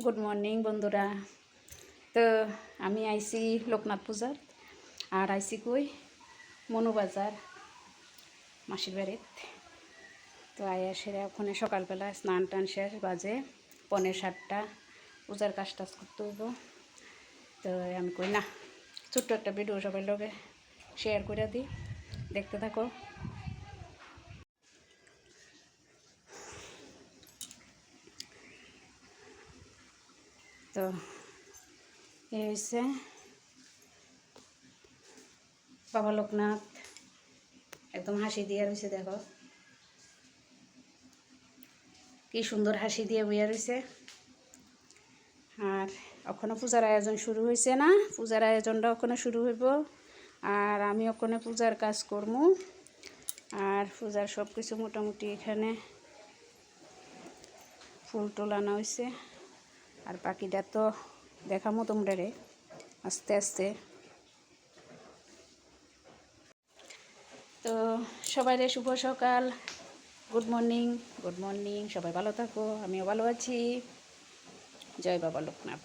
Good morning বন্ধুরা। তো আমি আইসি লোকনাথ পূজার আর আইসি কই মনুবাজার মাসির বাড়িতে। তো সেরা ওখানে সকালবেলা স্নান টান শেষ, বাজে 6:45। পূজার কাজ টাজ করতে হইব। তো আমি কই না, ছোট্ট একটা ভিডিও সবাই লগে শেয়ার করে দিই, দেখতে থাকো। তো এই হচ্ছে বাবা লোকনাথ, একদম হাসি দিয়ে রয়েছে। দেখো কি সুন্দর হাসি দিয়ে বইয়া রয়েছে। আর ওখানে পূজার আয়োজন শুরু হয়েছে না, পূজার আয়োজনটা ওখানে শুরু হইব। আর আমি ওখানে পূজার কাজ করবো। আর পূজার সব কিছু মোটামুটি এখানে ফুল টুল আনা হয়েছে। আর বাকিটা তো দেখামো তোমরা রে আস্তে আস্তে। তো সবাই রে শুভ সকাল, গুড মর্নিং। গুড মর্নিং, সবাই ভালো থাকো, আমিও ভালো আছি। জয় বাবা লোকনাথ।